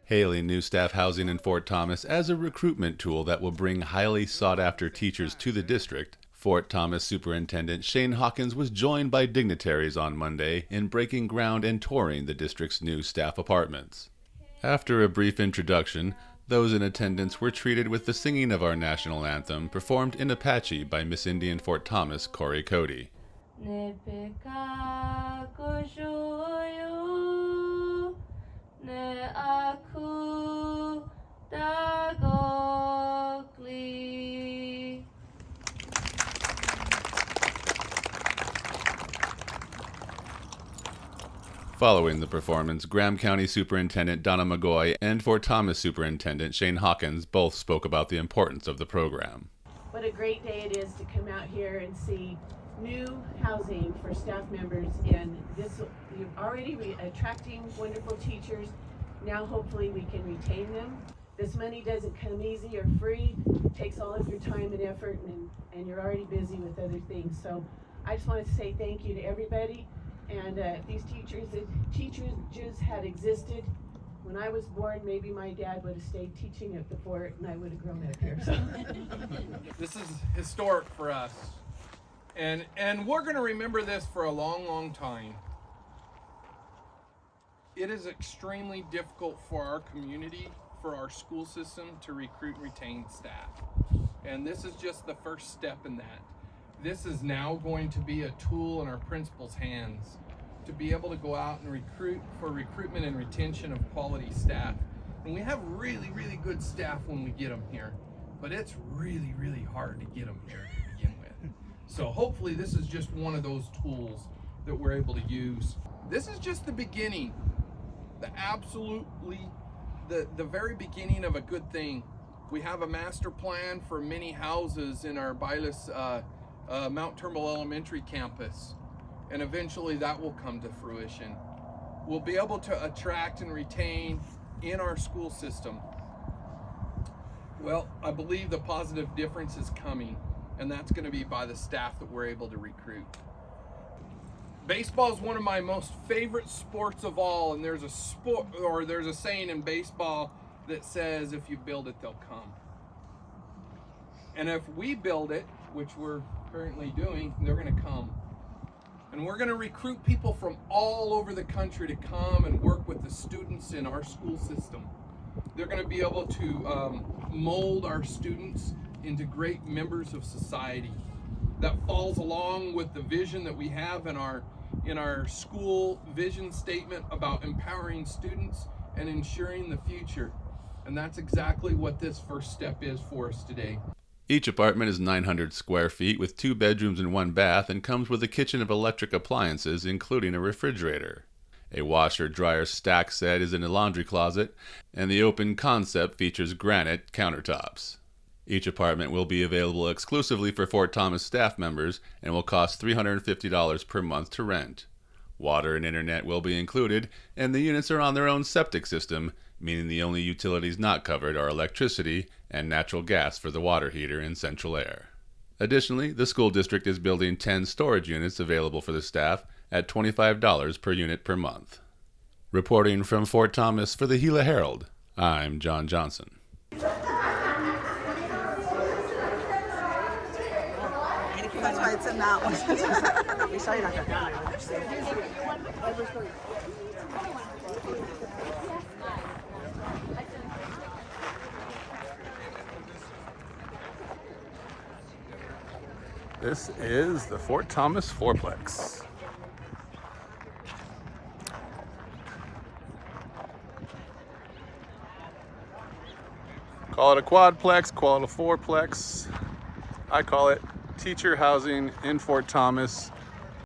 Hailing new staff housing in Fort Thomas as a recruitment tool that will bring highly sought-after teachers to the district, Fort Thomas Superintendent Shane Hawkins was joined by dignitaries on Monday in breaking ground and touring the district's new staff apartments. After a brief introduction, those in attendance were treated with the singing of our national anthem performed in Apache by Miss Indian Fort Thomas Corey Cody. Following the performance, Graham County Superintendent Donna McGoy and Fort Thomas Superintendent Shane Hawkins both spoke about the importance of the program. What a great day it is to come out here and see new housing for staff members, and this, you're already attracting wonderful teachers. Now hopefully we can retain them. This money doesn't come easy or free. It takes all of your time and effort, and you're already busy with other things. So I just wanted to say thank you to everybody. And these teachers just had existed when I was born, maybe my dad would have stayed teaching at the fort and I would have grown up here. So. This is historic for us. And we're going to remember this for a long, long time. It is extremely difficult for our community, for our school system to recruit and retain staff. And this is just the first step in that. This is now going to be a tool in our principals' hands to be able to go out and recruit for recruitment and retention of quality staff. And we have really, really good staff when we get them here, but it's really, really hard to get them here to begin with. So hopefully this is just one of those tools that we're able to use. This is just the beginning, the very beginning of a good thing. We have a master plan for many houses in our Bylis Mount Turnbull Elementary campus, and eventually that will come to fruition. We'll be able to attract and retain in our school system. Well, I believe the positive difference is coming, and that's going to be by the staff that we're able to recruit. Baseball is one of my most favorite sports of all, and there's a saying in baseball that says, if you build it, they'll come. And if we build it, which we're currently doing, they're going to come. And we're going to recruit people from all over the country to come and work with the students in our school system. They're going to be able to mold our students into great members of society. That falls along with the vision that we have in our school vision statement about empowering students and ensuring the future. And that's exactly what this first step is for us today. Each apartment is 900 square feet with 2 bedrooms and 1 bath and comes with a kitchen of electric appliances, including a refrigerator. A washer-dryer stack set is in a laundry closet, and the open concept features granite countertops. Each apartment will be available exclusively for Fort Thomas staff members and will cost $350 per month to rent. Water and internet will be included, and the units are on their own septic system, meaning the only utilities not covered are electricity and natural gas for the water heater and central air. Additionally, the school district is building 10 storage units available for the staff at $25 per unit per month. Reporting from Fort Thomas for the Gila Herald, I'm John Johnson. That's why it's in that one. We saw you not that. This is the Fort Thomas fourplex. Call it a quadplex, call it a fourplex. I call it teacher housing in Fort Thomas